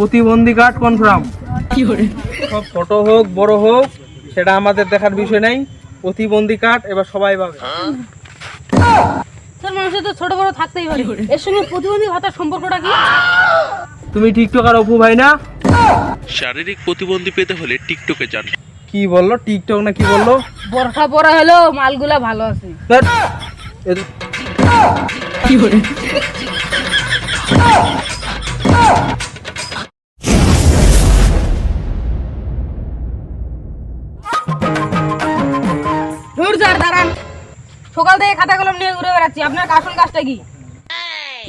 প্রতিবন্ধী card confirm. সব ছোট হোক বড় হোক সেটা আমাদের দেখার বিষয় নাই, প্রতিবন্ধী কার্ড এবার সবাই পাবে। স্যার মানুষের তো ছোট বড় থাকতেই পারে, এর সঙ্গে প্রতিবন্ধী ভাতার সম্পর্কটা কি? তুমি টিকটকার অপু ভাই না? শারীরিক প্রতিবন্ধী পেতে হলে টিকটকে যান। কি বললো, টিকটক না কি বললো? বরখা পরা হলো মালগুলা ভালো আছে। ধ্যাৎ, এ- ধুর স্যার দাঁড়ান, সকাল থেকে খাতা কলম নিয়ে ঘুরে বেড়াচ্ছি, আপনার আসল কাজটা কি?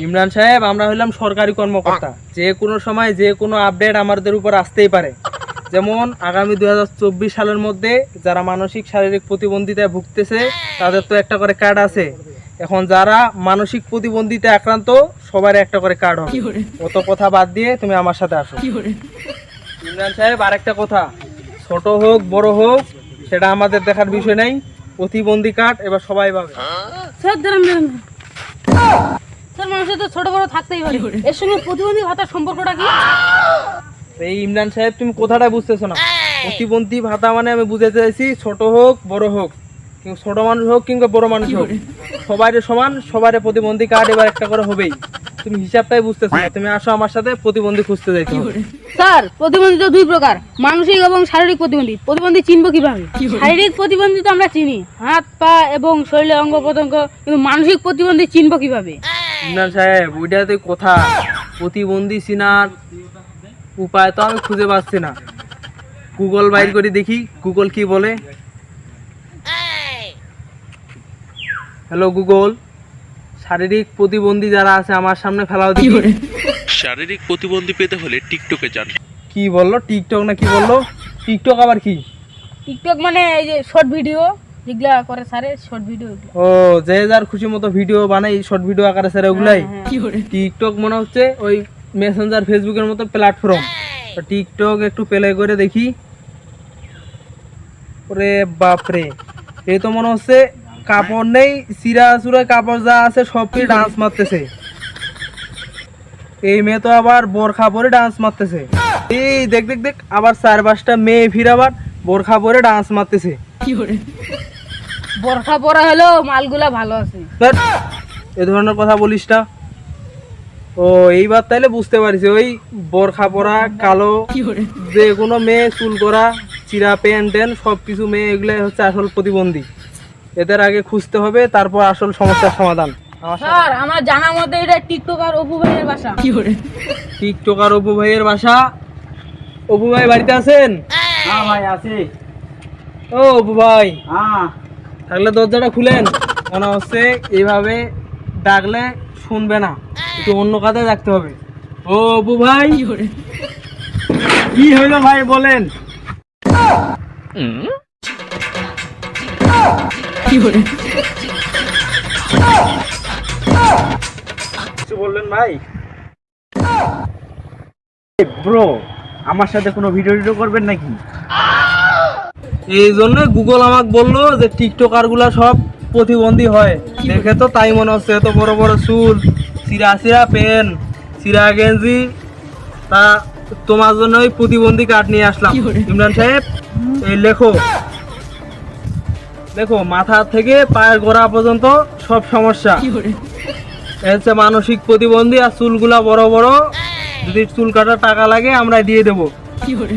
ইমরান সাহেব, আমরা হইলাম সরকারি কর্মকর্তা, যে কোনো সময় যে কোনো আপডেট আমাদের উপর আসতেই পারে। যেমন আগামী 2024 সালের মধ্যে যারা মানসিক শারীরিক প্রতিবন্ধিতায় ভুগতেছে তাদের তো একটা করে কার্ড আছে। এখন যারা মানসিক প্রতিবন্ধিতায় আক্রান্ত সবার একটা করে কার্ড হবে। অত কথা বাদ দিয়ে তুমি আমার সাথে আসো। ইমরান সাহেব, আরেকটা কথা, ছোট হোক বড় হোক সেটা আমাদের দেখার বিষয় নাই, প্রতিবন্ধী কার্ড এবার সবাই পাবে। স্যার দাঁড়ান দাঁড়ান, স্যার মানুষের তো ছোট বড় থাকতেই পারে, এর সঙ্গে প্রতিবন্ধী ভাতার সম্পর্কটা কি? এই ইমরান সাহেব, তুমি কথাটা বুঝতেছো না। প্রতিবন্ধী ভাতা মানে আমি বুঝাতে চাইছি ছোট হোক বড় হোক, কিন্তু ছোট মানুষ হোক কিংবা বড় মানুষ হোক সবাই সমান, সবার প্রতিবন্ধী কার্ড এবার একটা করে হবেই। তুমি হিসাবটাই বুঝতেছো না, তুমি আসো আমার সাথে, প্রতিবন্ধী খুঁজতে যাইতে হবে। স্যার প্রতিবন্ধী তো দুই প্রকার, মানসিক এবং শারীরিক প্রতিবন্ধী। প্রতিবন্ধী চিনবো কিভাবে? শারীরিক প্রতিবন্ধী তো আমরা চিনি, হাত পা এবং শরীরের অঙ্গ প্রত্যঙ্গ, কিন্তু মানসিক প্রতিবন্ধী চিনবো কিভাবে? ইমরান সাহেব, ওইটাতে কথা, প্রতিবন্ধী চিনার উপায় তো আমি খুঁজে পাচ্ছি না। গুগল বাইর করে দেখি, গুগল কি বলে। হ্যালো গুগল, শারীরিক প্রতিবন্ধী যারা আছে আমার সামনে ফেলাও দেখি। শারীরিক প্রতিবন্ধী পেতে হলে টিকটকে যান। কি বললো, টিকটক না কি বললো? টিকটক আবার কি? টিকটক মানে এই যে শর্ট ভিডিও যেগুলা করে স্যারে, শর্ট ভিডিও। ও, যে যার খুশি মতো ভিডিও বানাই, শর্ট ভিডিও আকারে স্যার ওগুলাই। টিকটক মনে হচ্ছে ওই মেসেঞ্জার ফেসবুকের মতো প্ল্যাটফর্ম। টিকটক একটু প্লে করে দেখি। ওরে বাপরে, এই তো মনে হচ্ছে কাপড় নেই, চিরা চুরা কাপড় যা আছে সব কি ডান্স মারতেছে। এই মেয়ে তো আবার বোরখা পরে ডান্স মারতেছে। এই দেখ দেখ দেখ, আবার 4-5টা মেয়ে ফির আবার বোরখা পরে ডান্স মারতেছে। বরখা পরা হলো মালগুলা ভালো আছে। ধ্যাৎ, এ ধরনের কথা বলিস না। ও, এইবার তাইলে বুঝতে পারছি, ওই বোরখা পরা কালো যে কোনো মেয়ে, চুল করা, চিরা প্যান্ট ট্যান সবকিছু মেয়ে, এগুলাই হচ্ছে আসল প্রতিবন্ধী। এদের আগে খুঁজতে হবে, তারপর আসল সমস্যার সমাধান। স্যার আমার জানা মতে এটা টিকটক আর অপু ভাইয়ের বাসা। টিকটক আর অপু ভাইয়ের বাসা। অপু ভাই বাড়িতে আছেন? হ্যাঁ ভাই আছি। ও অপু ভাই, হ্যাঁ থাকলে দরজাটা খুলেন। মনে হচ্ছে এইভাবে ডাকলে শুনবে না, একটু অন্য কাজে রাখতে হবে। ও অপু ভাই, কি হইলো ভাই বলেন? কিছু বললেন ভাই? ব্রো, আমার সাথে কোনো ভিডিও টিডিও করবেন নাকি? এই জন্য গুগল আমাকে বললো যে টিকটকার গুলা সব প্রতিবন্ধী হয়। দেখে তো তাই মনে হচ্ছে, এত বড় বড় চুল, চিরা চিরা পেন, চিরা গেঞ্জি। তা তোমার জন্য ওই প্রতিবন্ধী কার্ড নিয়ে আসলাম। ইমরান সাহেব, এই লেখো লেখো, মাথা থেকে পায়ের গোড়া পর্যন্ত সব সমস্যা। হচ্ছে মানসিক প্রতিবন্ধী, আর চুলগুলা বড় বড়, যদি চুল কাটার টাকা লাগে আমরা দিয়ে দেবো।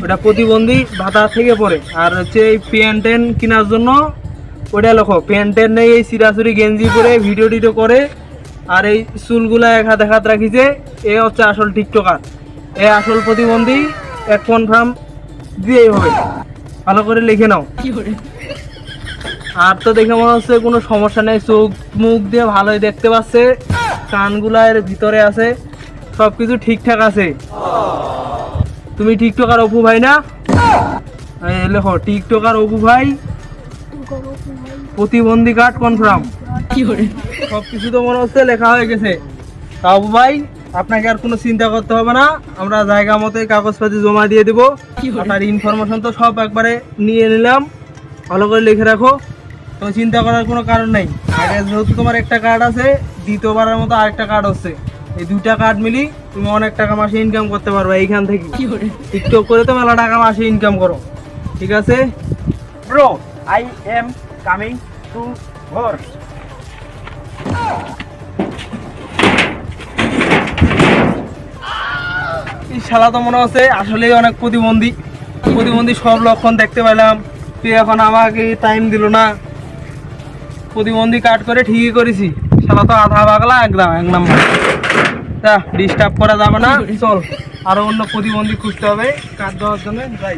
ওটা প্রতিবন্ধী ভাতা থেকে পড়ে। আর হচ্ছে এই প্যান্ট ট্যান কেনার জন্য ওটা লেখো, প্যান্ট ট্যান নেই, এই চিরাচুরি গেঞ্জি পরে ভিডিও টিডিও করে আর এই চুলগুলা এক হাত রাখিছে, এ হচ্ছে আসল টিকটকার, এ আসল প্রতিবন্ধী। এক কনফার্ম দিয়েই হবে, ভালো করে লিখে নাও। আর তো দেখে মনে হচ্ছে কোনো সমস্যা নেই, চোখ মুখ দিয়ে ভালোই দেখতে পাচ্ছে, কানগুলা এর ভিতরে আছে, সবকিছু ঠিকঠাক আছে। তুমি টিকটকার অপু ভাই না? লেখো, টিকটকার অপু ভাই, প্রতিবন্ধী কার্ড কনফার্ম। সবকিছু তো মনে হচ্ছে লেখা হয়ে গেছে। তা অপু ভাই, আপনাকে আর কোনো চিন্তা করতে হবে না, আমরা জায়গা মতো কাগজপাতি জমা দিয়ে দেবো। আপনার ইনফরমেশন তো সব একবারে নিয়ে নিলাম, ভালো করে লিখে রাখো, তো চিন্তা করার কোনো কারণ নেই। আগে যেহেতু তোমার একটা কার্ড আছে, দ্বিতীয়বারের মতো আরেকটা কার্ড হচ্ছে, এই দুইটা কার্ড মিলি তুমি অনেক টাকা মাসে ইনকাম করতে পারবে এইখান থেকে। টিকটক করে তো মেলা টাকা মাসে ইনকাম করো, ঠিক আছে? Bro, I am coming to ঘর। এই শালা তো মনে হচ্ছে আসলেই অনেক প্রতিবন্ধী। প্রতিবন্ধী সব লক্ষণ দেখতে পেলাম, তুই এখন আমাকে টাইম দিল না। প্রতিবন্ধী কাট করে ঠিকই করেছি, শালা তো আধা পাগলা একদম এক নাম্বার। ডিস্টার্ব করা যাবে না, চল আরো অন্য প্রতিবন্ধী খুঁজতে হবে কাট দেওয়ার জন্য, যাই।